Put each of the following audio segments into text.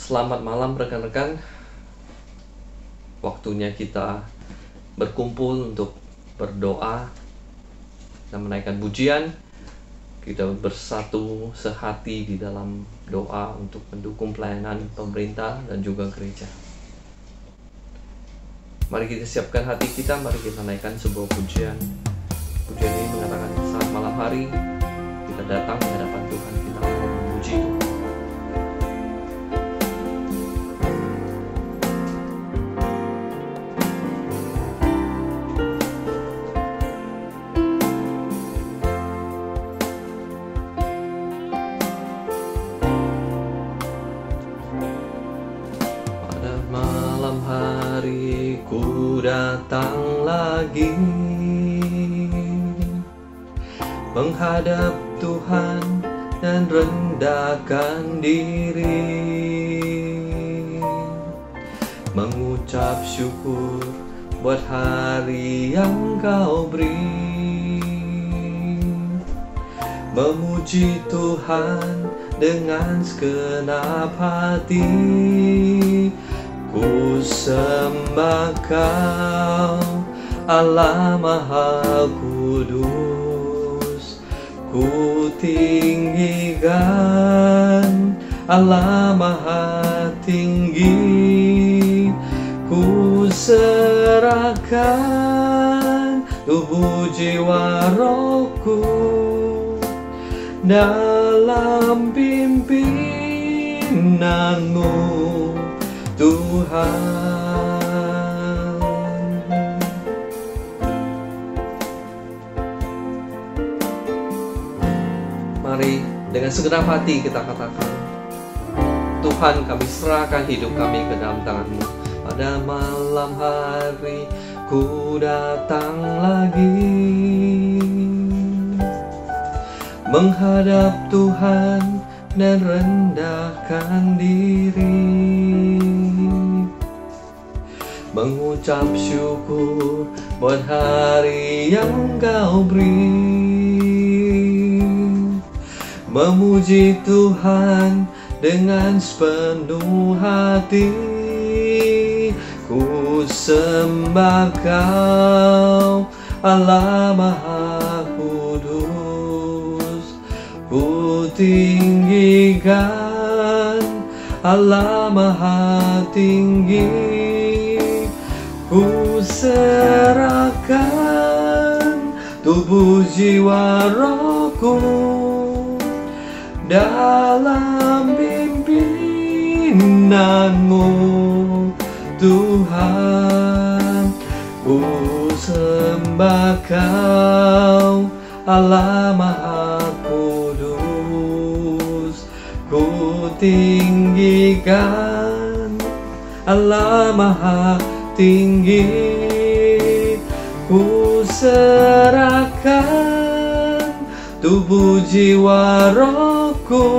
Selamat malam rekan-rekan. Waktunya kita berkumpul untuk berdoa dan menaikkan pujian. Kita bersatu sehati di dalam doa untuk mendukung pelayanan pemerintah dan juga gereja. Mari kita siapkan hati kita, mari kita naikkan sebuah pujian. Pujian ini mengatakan saat malam hari kita datang di hadapan Tuhan, kita mau memuji Tuhan. Datang lagi menghadap Tuhan dan rendahkan diri, mengucap syukur buat hari yang Kau beri, memuji Tuhan dengan segenap hati. Ku sembah Kau, Allah Maha Kudus. Ku tinggikan Allah Maha Tinggi. Ku serahkan tubuh jiwa rohku dalam pimpinanmu Tuhan. Mari dengan segenap hati kita katakan, Tuhan, kami serahkan hidup kami ke dalam tangan-Mu. Pada malam hari ku datang lagi menghadap Tuhan dan rendahkan diri, mengucap syukur buat hari yang Kau beri, memuji Tuhan dengan sepenuh hati. Ku sembah Kau, Allah Maha Kudus. Ku tinggikan Allah Maha Tinggi. Ku serahkan tubuh jiwa rohku dalam pimpinanmu Tuhan. Ku sembah Kau, Allah Maha Kudus. Ku tinggikan Allah Maha Tinggi. Ku serahkan tubuh jiwa rohku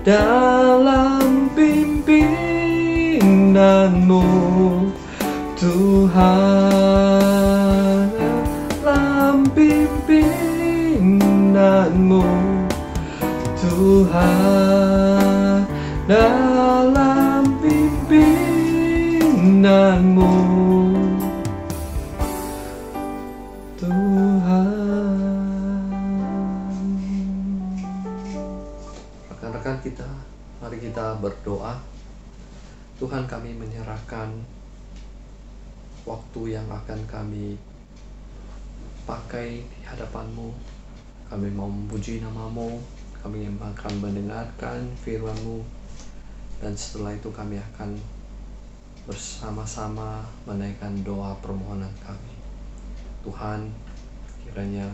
dalam pimpinanmu Tuhan, dalam pimpinanmu Tuhan, dalam pimpinanmu kita, mari kita berdoa. Tuhan, kami menyerahkan waktu yang akan kami pakai di hadapan-Mu. Kami mau memuji nama-Mu, kami akan mendengarkan firman-Mu, dan setelah itu kami akan bersama-sama menaikkan doa permohonan kami. Tuhan, kiranya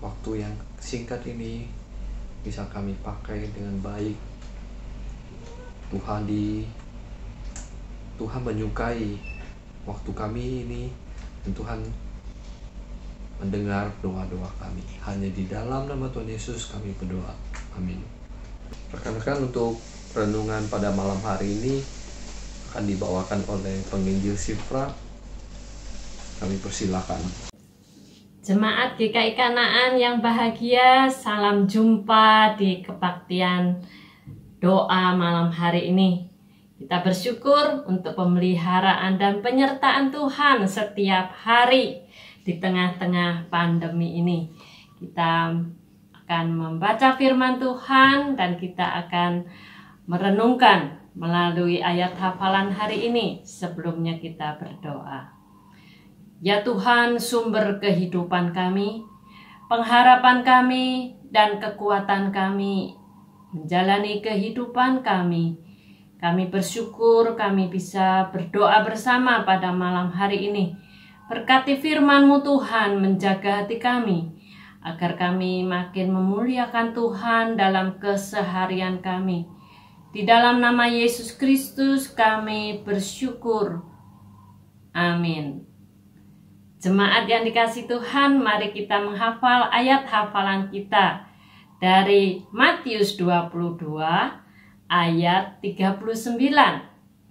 waktu yang singkat ini bisa kami pakai dengan baik. Tuhan menyukai waktu kami ini, dan Tuhan mendengar doa-doa kami. Hanya di dalam nama Tuhan Yesus kami berdoa. Amin. Rekan-rekan, untuk renungan pada malam hari ini akan dibawakan oleh penginjil Sifra. Kami persilakan. Jemaat GKI Kanaan yang bahagia, salam jumpa di kebaktian doa malam hari ini. Kita bersyukur untuk pemeliharaan dan penyertaan Tuhan setiap hari di tengah-tengah pandemi ini. Kita akan membaca firman Tuhan dan kita akan merenungkan melalui ayat hafalan hari ini. Sebelumnya kita berdoa. Ya Tuhan, sumber kehidupan kami, pengharapan kami dan kekuatan kami menjalani kehidupan kami. Kami bersyukur kami bisa berdoa bersama pada malam hari ini. Berkati firman-Mu Tuhan, menjaga hati kami, agar kami makin memuliakan Tuhan dalam keseharian kami. Di dalam nama Yesus Kristus kami bersyukur. Amin. Jemaat yang dikasihi Tuhan, mari kita menghafal ayat hafalan kita dari Matius 22 ayat 39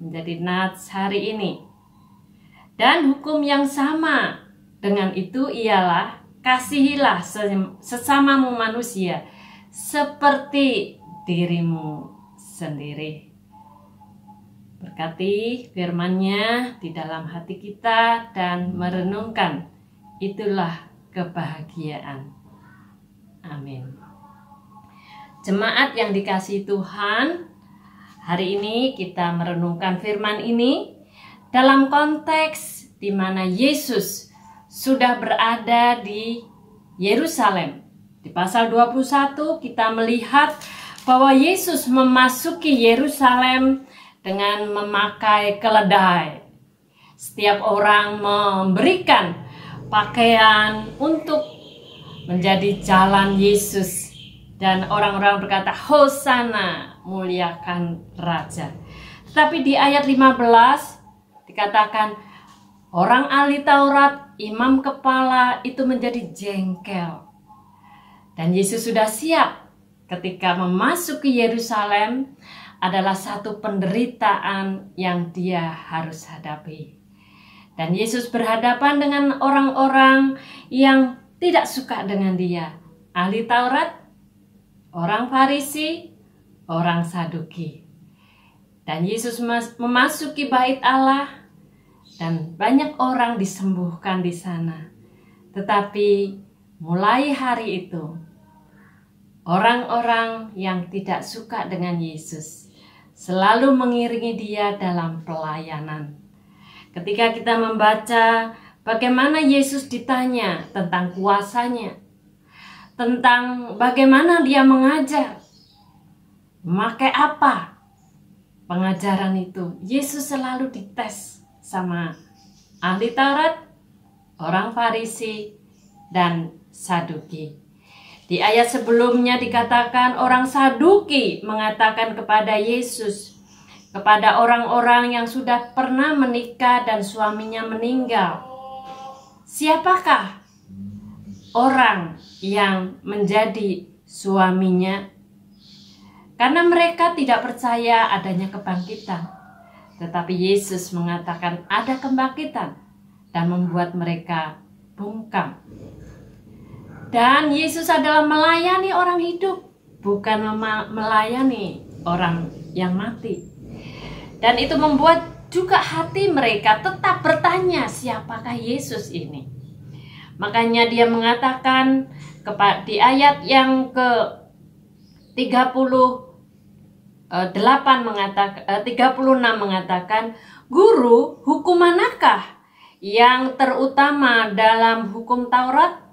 menjadi nats hari ini. Dan hukum yang sama dengan itu ialah kasihilah sesamamu manusia seperti dirimu sendiri. Berkati firman-Nya di dalam hati kita dan merenungkan, itulah kebahagiaan. Amin. Jemaat yang dikasihi Tuhan, hari ini kita merenungkan firman ini dalam konteks di mana Yesus sudah berada di Yerusalem. Di pasal 21 kita melihat bahwa Yesus memasuki Yerusalem dengan memakai keledai. Setiap orang memberikan pakaian untuk menjadi jalan Yesus. Dan orang-orang berkata, Hosana, muliakan Raja. Tetapi di ayat 15 dikatakan, orang ahli Taurat, imam kepala itu menjadi jengkel. Dan Yesus sudah siap ketika memasuki Yerusalem adalah satu penderitaan yang dia harus hadapi. Dan Yesus berhadapan dengan orang-orang yang tidak suka dengan dia. Ahli Taurat, orang Farisi, orang Saduki. Dan Yesus memasuki bait Allah dan banyak orang disembuhkan di sana. Tetapi mulai hari itu, orang-orang yang tidak suka dengan Yesus selalu mengiringi dia dalam pelayanan. Ketika kita membaca bagaimana Yesus ditanya tentang kuasanya, tentang bagaimana dia mengajar, memakai apa pengajaran itu, Yesus selalu dites sama ahli Taurat, orang Farisi, dan Saduki. Di ayat sebelumnya dikatakan orang Saduki mengatakan kepada Yesus, kepada orang-orang yang sudah pernah menikah dan suaminya meninggal, siapakah orang yang menjadi suaminya? Karena mereka tidak percaya adanya kebangkitan. Tetapi Yesus mengatakan ada kebangkitan dan membuat mereka bungkam. Dan Yesus adalah melayani orang hidup, bukan melayani orang yang mati. Dan itu membuat juga hati mereka tetap bertanya, siapakah Yesus ini? Makanya dia mengatakan di ayat yang ke 36 mengatakan, Guru, hukum manakah yang terutama dalam hukum Taurat?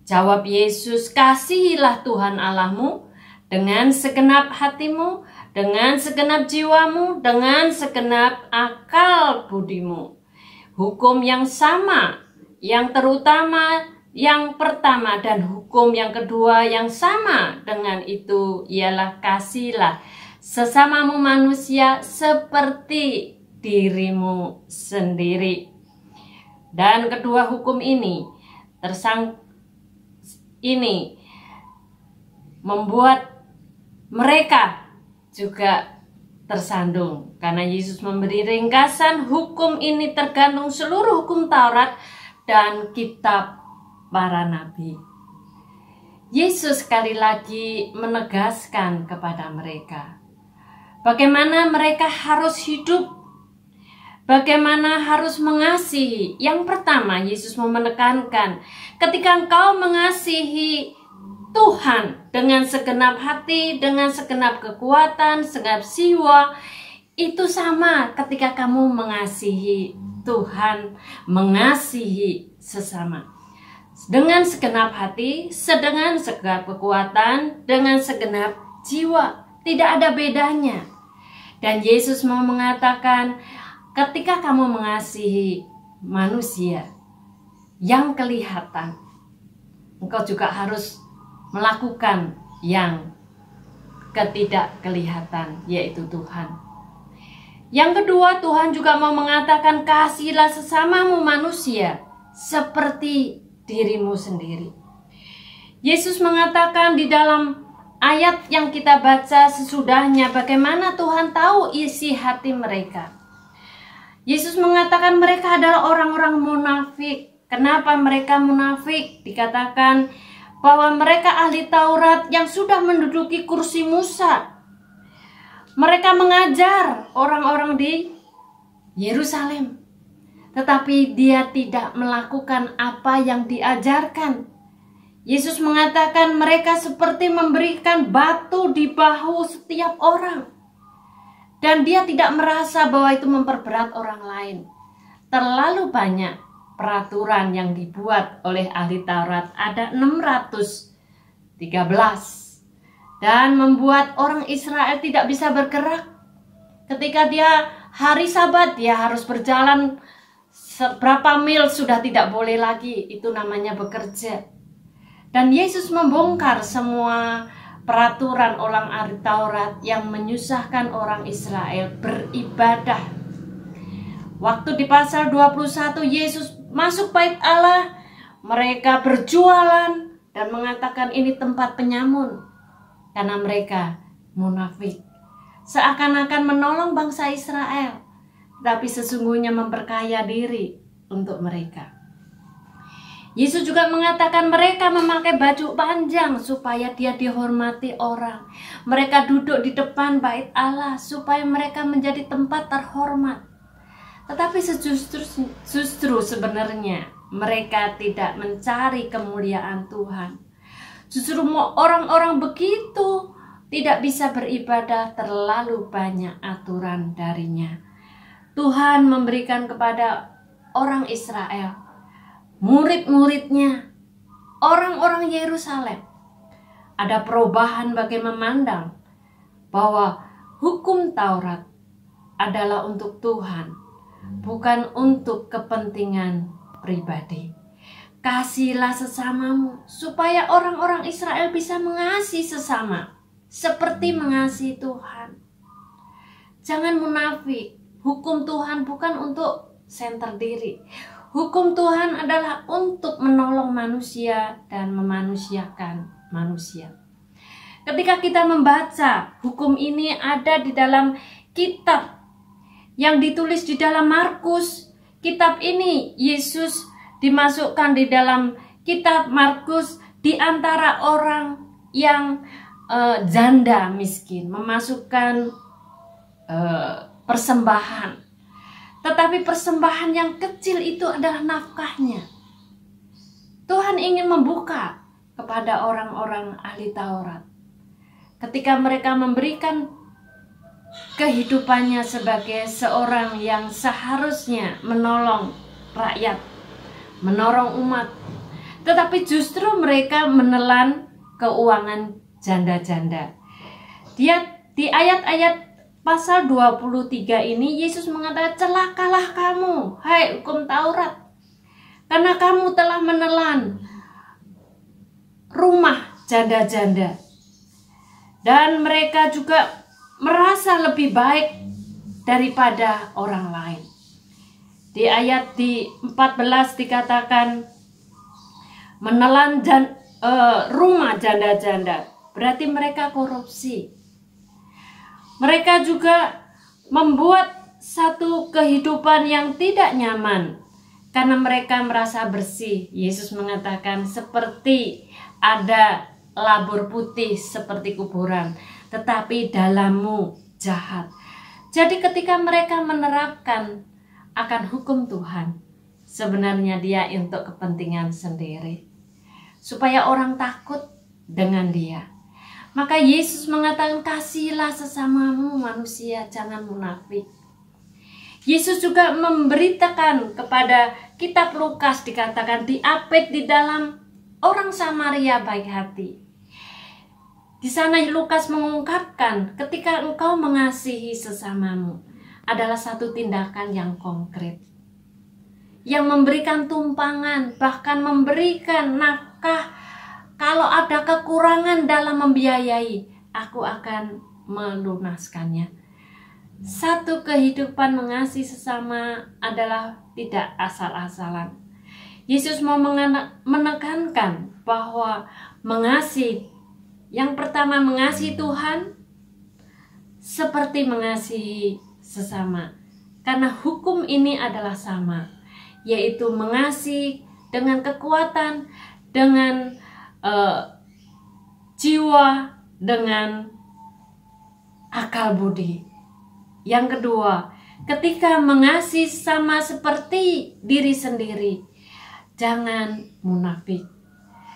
Jawab Yesus, kasihilah Tuhan Allahmu dengan segenap hatimu, dengan segenap jiwamu, dengan segenap akal budimu. Hukum yang sama, yang terutama, yang pertama, dan hukum yang kedua yang sama dengan itu ialah kasihilah sesamamu manusia seperti dirimu sendiri. Dan kedua hukum ini membuat mereka juga tersandung, karena Yesus memberi ringkasan hukum ini tergantung seluruh hukum Taurat dan kitab para nabi. Yesus sekali lagi menegaskan kepada mereka bagaimana mereka harus hidup, bagaimana harus mengasihi. Yang pertama, Yesus mau menekankan, ketika engkau mengasihi Tuhan dengan segenap hati, dengan segenap kekuatan, segenap jiwa, itu sama ketika kamu mengasihi Tuhan, mengasihi sesama. Dengan segenap hati, dengan segenap kekuatan, dengan segenap jiwa. Tidak ada bedanya. Dan Yesus mau mengatakan, ketika kamu mengasihi manusia yang kelihatan, engkau juga harus melakukan yang ketidak kelihatan, yaitu Tuhan. Yang kedua, Tuhan juga mau mengatakan, kasihilah sesamamu manusia seperti dirimu sendiri. Yesus mengatakan di dalam ayat yang kita baca sesudahnya, bagaimana Tuhan tahu isi hati mereka. Yesus mengatakan mereka adalah orang-orang munafik. Kenapa mereka munafik? Dikatakan bahwa mereka ahli Taurat yang sudah menduduki kursi Musa. Mereka mengajar orang-orang di Yerusalem, tetapi dia tidak melakukan apa yang diajarkan. Yesus mengatakan mereka seperti memberikan batu di bahu setiap orang. Dan dia tidak merasa bahwa itu memperberat orang lain. Terlalu banyak peraturan yang dibuat oleh ahli Taurat, ada 613, dan membuat orang Israel tidak bisa bergerak. Ketika dia hari Sabat, dia harus berjalan seberapa mil, sudah tidak boleh lagi, itu namanya bekerja. Dan Yesus membongkar semua peraturan orang ahli Taurat yang menyusahkan orang Israel beribadah. Waktu di pasal 21 Yesus masuk bait Allah, mereka berjualan dan mengatakan ini tempat penyamun, karena mereka munafik, seakan-akan menolong bangsa Israel, tapi sesungguhnya memperkaya diri untuk mereka. Yesus juga mengatakan mereka memakai baju panjang supaya dia dihormati orang. Mereka duduk di depan bait Allah supaya mereka menjadi tempat terhormat. Tetapi justru sebenarnya mereka tidak mencari kemuliaan Tuhan. Justru orang-orang begitu tidak bisa beribadah, terlalu banyak aturan darinya. Tuhan memberikan kepada orang Israel, murid-muridnya, orang-orang Yerusalem, ada perubahan bagi memandang bahwa hukum Taurat adalah untuk Tuhan, bukan untuk kepentingan pribadi. Kasihilah sesamamu, supaya orang-orang Israel bisa mengasihi sesama seperti mengasihi Tuhan. Jangan munafik. Hukum Tuhan bukan untuk senter diri. Hukum Tuhan adalah untuk menolong manusia dan memanusiakan manusia. Ketika kita membaca hukum ini ada di dalam kitab yang ditulis di dalam Markus. Kitab ini Yesus dimasukkan di dalam kitab Markus di antara orang yang janda miskin, memasukkan persembahan. Tetapi persembahan yang kecil itu adalah nafkahnya. Tuhan ingin membuka kepada orang-orang ahli Taurat. Ketika mereka memberikan kehidupannya sebagai seorang yang seharusnya menolong rakyat, menolong umat, tetapi justru mereka menelan keuangan janda-janda. Dia di ayat-ayat pasal 23 ini Yesus mengatakan, celakalah kamu, hai hukum Taurat, karena kamu telah menelan rumah janda-janda. Dan mereka juga merasa lebih baik daripada orang lain. Di ayat di 14 dikatakan menelan rumah janda-janda, berarti mereka korupsi. Mereka juga membuat satu kehidupan yang tidak nyaman karena mereka merasa bersih. Yesus mengatakan seperti ada labur putih seperti kuburan, tetapi dalammu jahat. Jadi ketika mereka menerapkan akan hukum Tuhan, sebenarnya dia untuk kepentingan sendiri, supaya orang takut dengan dia. Maka Yesus mengatakan, kasihilah sesamamu manusia, jangan munafik. Yesus juga memberitakan kepada kitab Lukas, dikatakan diapit di dalam orang Samaria baik hati. Di sana Lukas mengungkapkan ketika engkau mengasihi sesamamu adalah satu tindakan yang konkret, yang memberikan tumpangan, bahkan memberikan nafkah. Kalau ada kekurangan dalam membiayai, aku akan melunaskannya. Satu kehidupan mengasihi sesama adalah tidak asal-asalan. Yesus mau menekankan bahwa mengasihi, yang pertama mengasihi Tuhan seperti mengasihi sesama. Karena hukum ini adalah sama, yaitu mengasihi dengan kekuatan, dengan jiwa, dengan akal budi. Yang kedua, ketika mengasihi sama seperti diri sendiri, jangan munafik.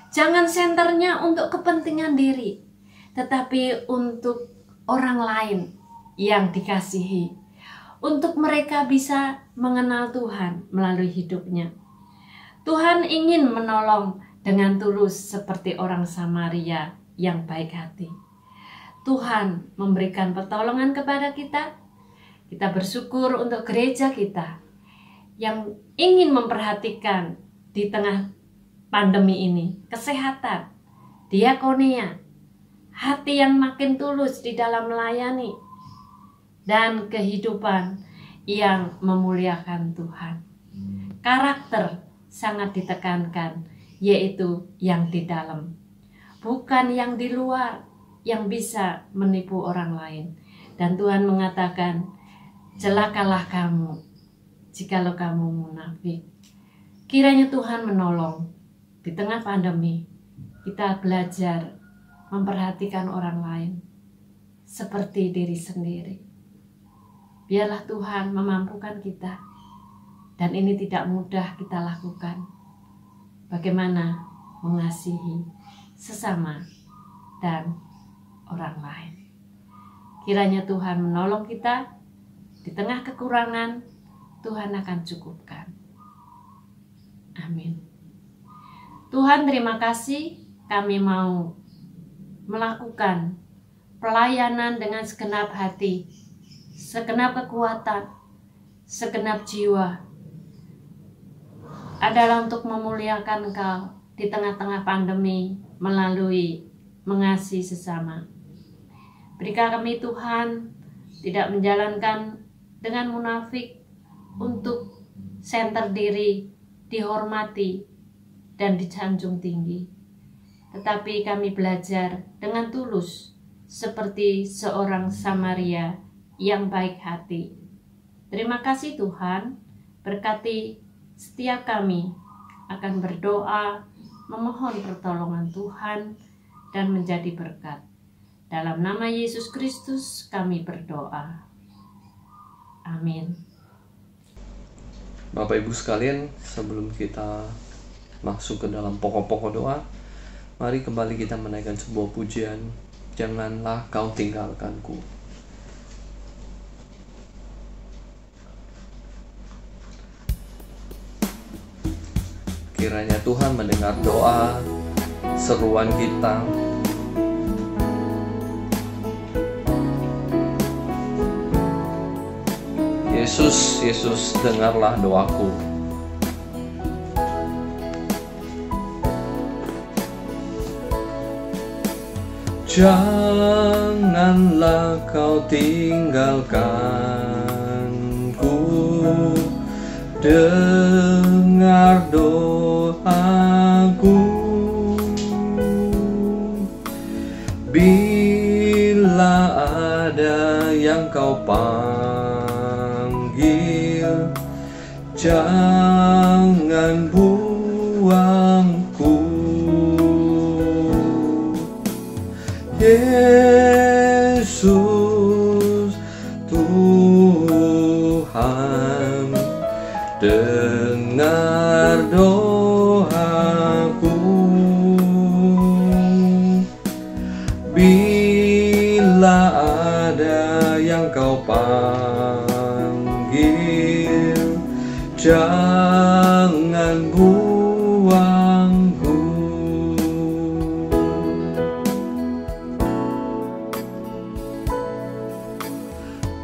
Jangan senternya untuk kepentingan diri, tetapi untuk orang lain yang dikasihi, untuk mereka bisa mengenal Tuhan melalui hidupnya. Tuhan ingin menolong dengan tulus seperti orang Samaria yang baik hati. Tuhan memberikan pertolongan kepada kita. Kita bersyukur untuk gereja kita yang ingin memperhatikan di tengah pandemi ini kesehatan, diakonia, hati yang makin tulus di dalam melayani, dan kehidupan yang memuliakan Tuhan. Karakter sangat ditekankan, yaitu yang di dalam, bukan yang di luar yang bisa menipu orang lain. Dan Tuhan mengatakan, celakalah kamu jikalau kamu munafik. Kiranya Tuhan menolong di tengah pandemi, kita belajar memperhatikan orang lain seperti diri sendiri. Biarlah Tuhan memampukan kita, dan ini tidak mudah kita lakukan. Bagaimana mengasihi sesama dan orang lain. Kiranya Tuhan menolong kita. Di tengah kekurangan, Tuhan akan cukupkan. Amin. Tuhan, terima kasih kami mau melakukan pelayanan dengan segenap hati, segenap kekuatan, segenap jiwa, adalah untuk memuliakan Engkau di tengah-tengah pandemi melalui mengasihi sesama. Berikan kami Tuhan tidak menjalankan dengan munafik untuk senter diri, dihormati, dan disanjung tinggi. Tetapi kami belajar dengan tulus seperti seorang Samaria yang baik hati. Terima kasih Tuhan, berkati setiap kami akan berdoa, memohon pertolongan Tuhan, dan menjadi berkat. Dalam nama Yesus Kristus kami berdoa. Amin. Bapak Ibu sekalian, sebelum kita masuk ke dalam pokok-pokok doa, mari kembali kita menaikkan sebuah pujian, Janganlah Kau Tinggalkanku. Kiranya Tuhan mendengar doa, seruan kita. Yesus, Yesus, dengarlah doaku. Janganlah Kau tinggalkanku, dengar doaku. Bila ada yang Kau panggil, jangan buangku. Yesus, Tuhan, dengar doaku. Bila ada yang kau panggil, jangan buangku.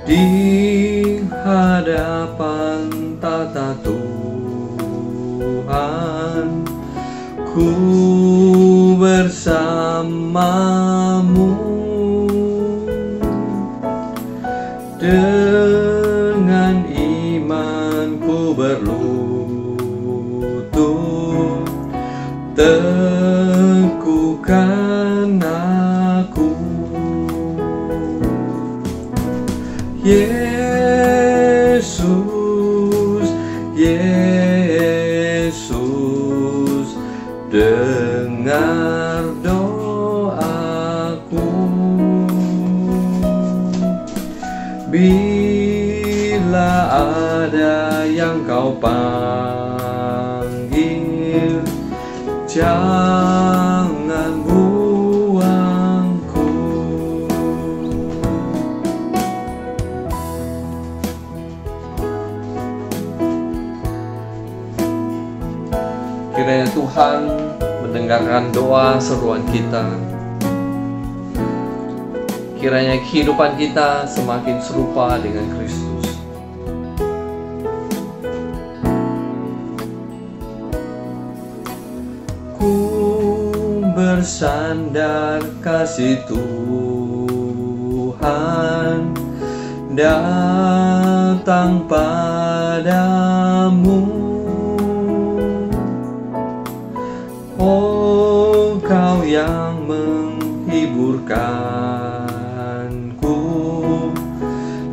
Di hadapan tata Tuhan, ku bersamamu. Dengan iman ku berlutut, teguhkan aku. Yesus, Yesus, dengar doaku. Bila ada yang kau panggil, jangan buangku. Kiranya Tuhan mendengarkan doa seruan kita. Kiranya kehidupan kita semakin serupa dengan Kristus. Ku bersandar kasih Tuhan datang padamu. Oh, Kau yang menghiburkanku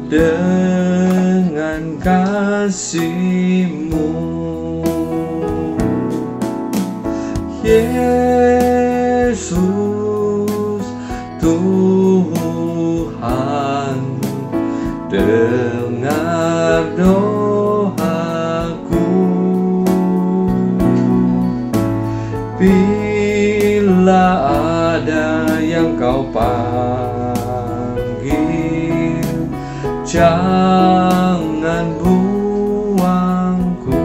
dengan kasih-Mu. Yesus, Tuhan, dengar doaku. Bila ada yang kau panggil, jangan buangku.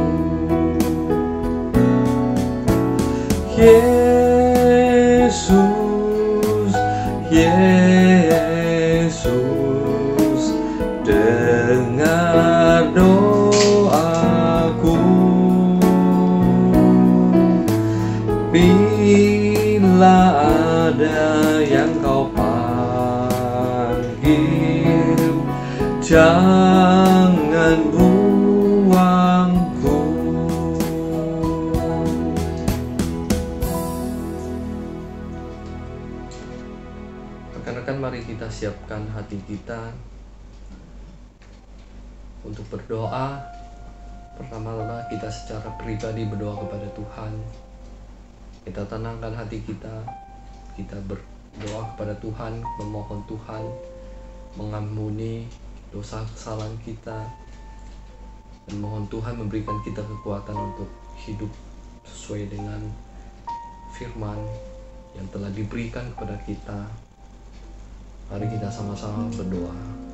Yesus, Yesus, dengar doaku. Bila ada yang kau panggil, jangan buangku. Rekan-rekan, mari kita siapkan hati kita untuk berdoa. Pertama-tama kita secara pribadi berdoa kepada Tuhan. Kita tenangkan hati kita. Kita berdoa kepada Tuhan, memohon Tuhan mengampuni dosa kesalahan kita, dan mohon Tuhan memberikan kita kekuatan untuk hidup sesuai dengan firman yang telah diberikan kepada kita. Mari kita sama-sama berdoa.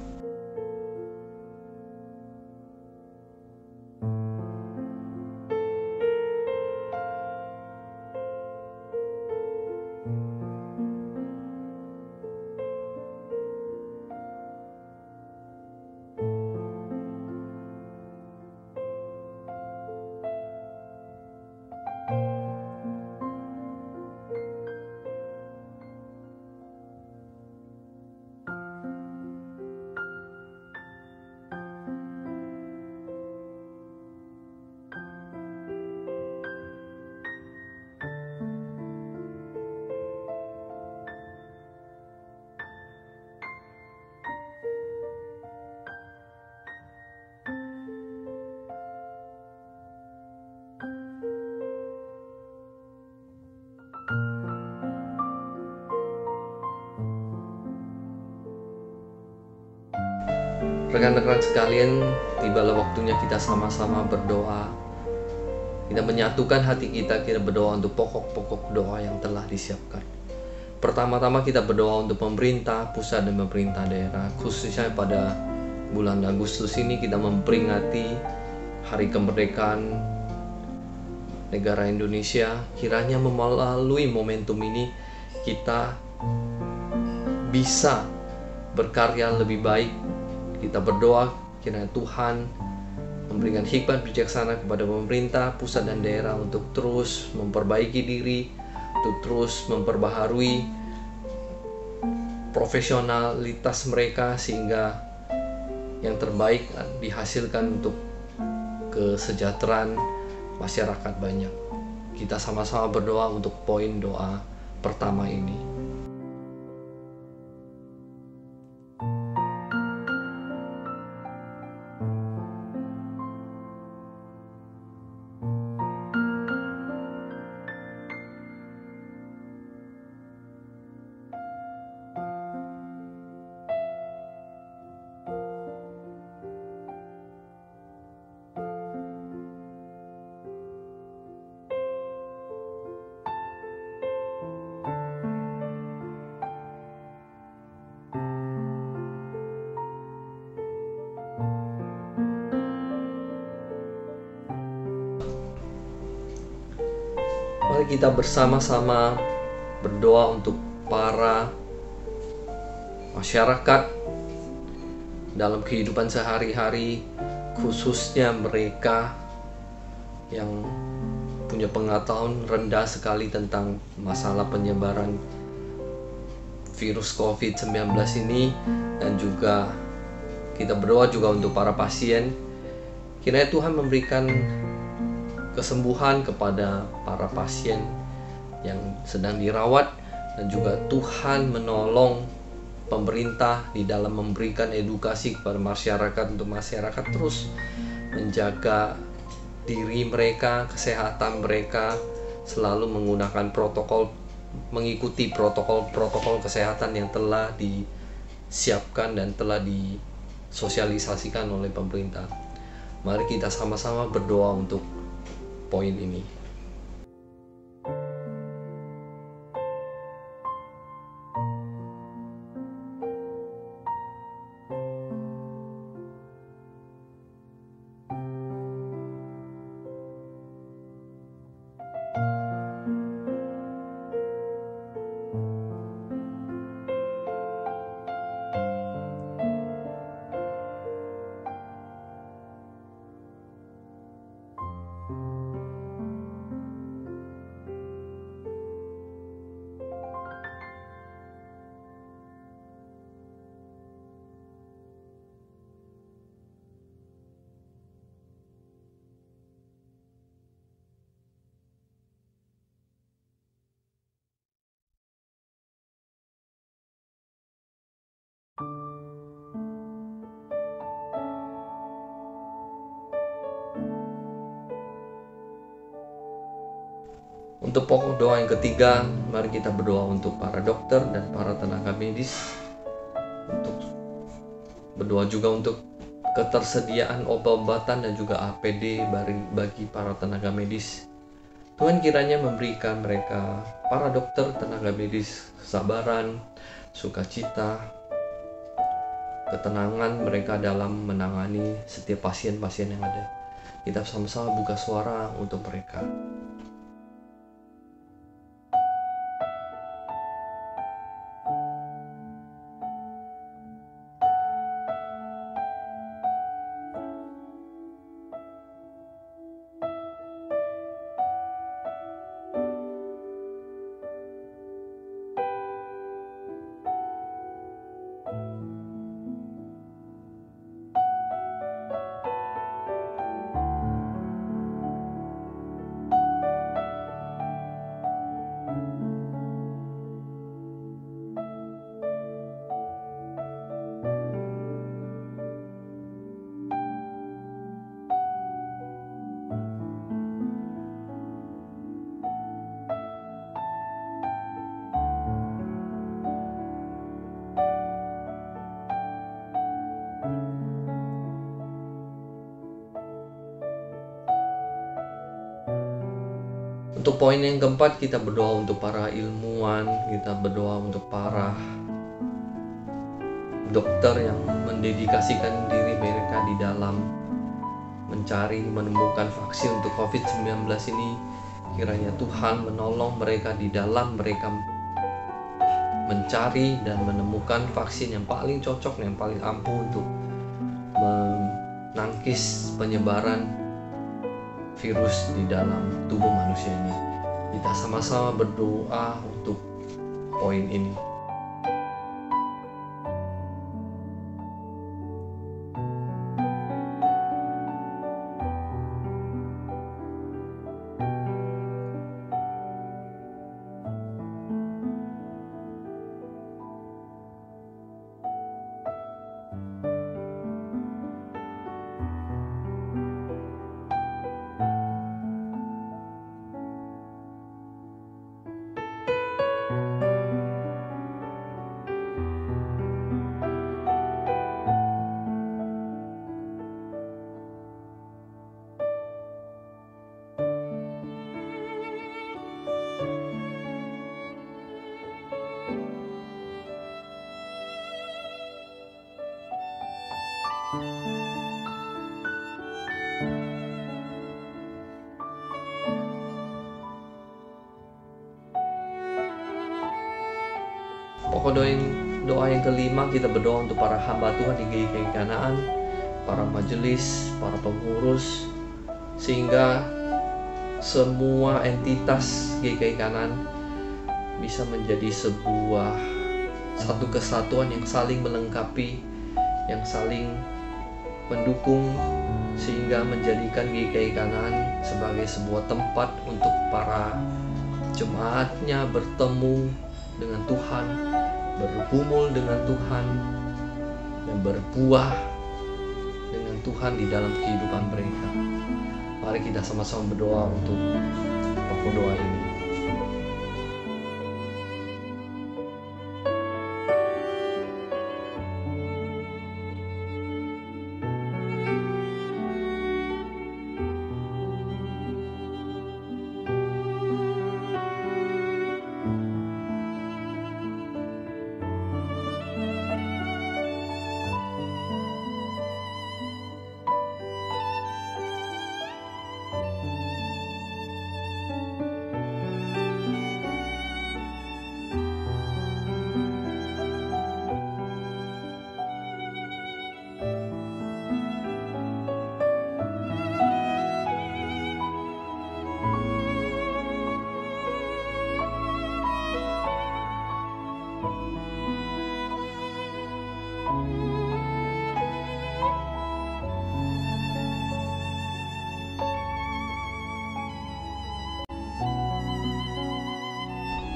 Rekan-rekan sekalian, tibalah waktunya kita sama-sama berdoa. Kita menyatukan hati kita berdoa untuk pokok-pokok doa yang telah disiapkan. Pertama-tama kita berdoa untuk pemerintah pusat dan pemerintah daerah. Khususnya pada bulan Agustus ini kita memperingati Hari Kemerdekaan negara Indonesia. Kiranya melalui momentum ini kita bisa berkarya lebih baik. Kita berdoa kiranya Tuhan memberikan hikmat bijaksana kepada pemerintah pusat dan daerah untuk terus memperbaiki diri, untuk terus memperbaharui profesionalitas mereka sehingga yang terbaik dihasilkan untuk kesejahteraan masyarakat banyak. Kita sama-sama berdoa untuk poin doa pertama ini. Mari kita bersama-sama berdoa untuk para masyarakat dalam kehidupan sehari-hari, khususnya mereka yang punya pengetahuan rendah sekali tentang masalah penyebaran virus COVID-19 ini, dan juga kita berdoa juga untuk para pasien. Kiranya Tuhan memberikan kesembuhan kepada para pasien yang sedang dirawat, dan juga Tuhan menolong pemerintah di dalam memberikan edukasi kepada masyarakat untuk masyarakat terus menjaga diri mereka, kesehatan mereka, selalu mengikuti protokol kesehatan yang telah disiapkan dan telah disosialisasikan oleh pemerintah. Mari kita sama-sama berdoa untuk poin ini. Untuk pokok doa yang ketiga, mari kita berdoa untuk para dokter dan para tenaga medis. Untuk berdoa juga untuk ketersediaan obat-obatan dan juga APD bagi para tenaga medis. Tuhan kiranya memberikan mereka, para dokter, tenaga medis, kesabaran, sukacita, ketenangan mereka dalam menangani setiap pasien-pasien yang ada. Kita sama-sama buka suara untuk mereka. Untuk poin yang keempat, kita berdoa untuk para ilmuwan, kita berdoa untuk para dokter yang mendedikasikan diri mereka di dalam mencari, menemukan vaksin untuk COVID-19 ini. Kiranya Tuhan menolong mereka di dalam mereka mencari dan menemukan vaksin yang paling cocok, yang paling ampuh untuk menangkis penyebaran virus di dalam tubuh manusia ini. Kita sama-sama berdoa untuk poin ini. Pokok doa yang kelima, kita berdoa untuk para hamba Tuhan di GKI Kanaan, para majelis, para pengurus, sehingga semua entitas GKI Kanaan bisa menjadi satu kesatuan yang saling melengkapi, yang saling mendukung, sehingga menjadikan GKI Kanaan sebagai sebuah tempat untuk para jemaatnya bertemu dengan Tuhan, bergumul dengan Tuhan, dan berbuah dengan Tuhan di dalam kehidupan mereka. Mari kita sama-sama berdoa untuk pokok doa ini.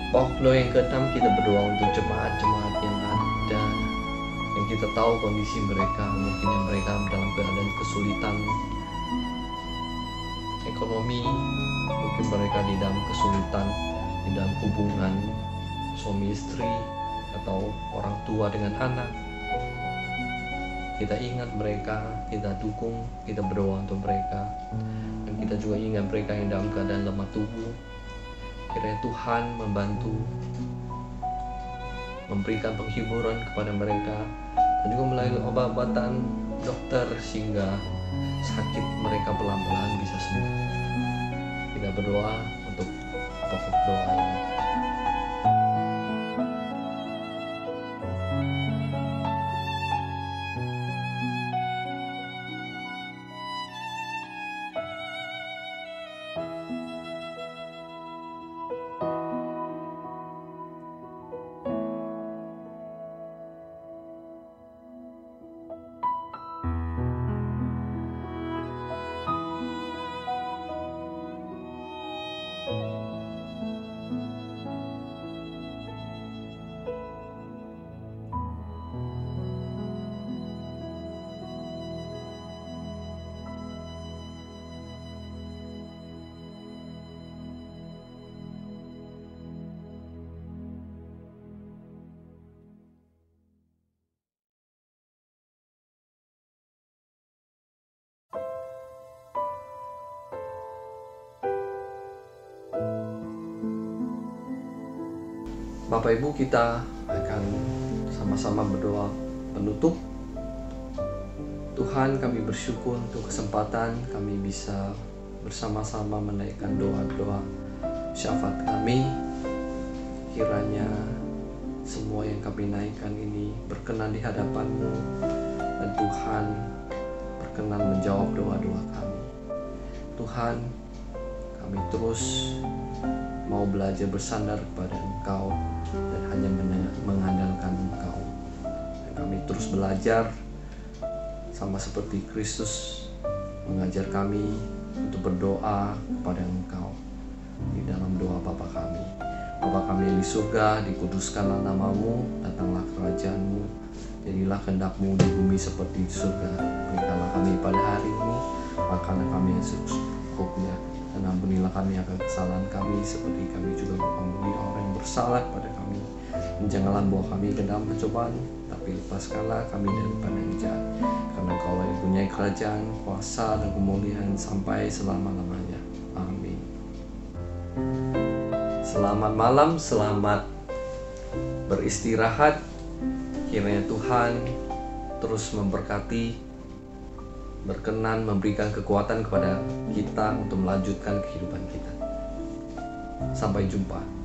Pokok doa yang keenam, kita berdoa untuk jemaat-jemaat yang ada, yang kita tahu kondisi mereka, mungkin yang mereka dalam keadaan kesulitan ekonomi, mungkin mereka di dalam kesulitan di dalam hubungan suami istri atau orang tua dengan anak. Kita ingat mereka, kita dukung, kita berdoa untuk mereka, dan kita juga ingat mereka yang dalam keadaan lemah tubuh. Kiranya Tuhan membantu, memberikan penghiburan kepada mereka, dan juga melalui obat-obatan dokter sehingga sakit mereka pelan-pelan bisa sembuh. Kita berdoa untuk pokok doa ini. Bapak Ibu, kita akan sama-sama berdoa penutup. Tuhan, kami bersyukur untuk kesempatan kami bisa bersama-sama menaikkan doa-doa syafaat kami. Kiranya semua yang kami naikkan ini berkenan di hadapan-Mu, dan Tuhan berkenan menjawab doa-doa kami. Tuhan, kami terus mau belajar bersandar kepada Engkau dan hanya mengandalkan Engkau. Dan kami terus belajar sama seperti Kristus mengajar kami untuk berdoa kepada Engkau di dalam doa Bapa kami. Bapa kami yang di surga, dikuduskanlah nama-Mu, datanglah kerajaan-Mu, jadilah kehendak-Mu di bumi seperti di surga. Berikanlah kami pada hari ini makanan kami yang secukupnya, dan ampunilah kami akan kesalahan kami seperti kami juga mengampuni orang yang bersalah kepada kami. Dan janganlah bawa kami ke dalam pencobaan, tapi lepaskanlah kami daripada yang jahat. Karena Engkau yang punya kerajaan, kuasa, dan kemuliaan sampai selama-lamanya. Amin. Selamat malam, selamat beristirahat. Kiranya Tuhan terus memberkati, berkenan memberikan kekuatan kepada kita untuk melanjutkan kehidupan kita. Sampai jumpa.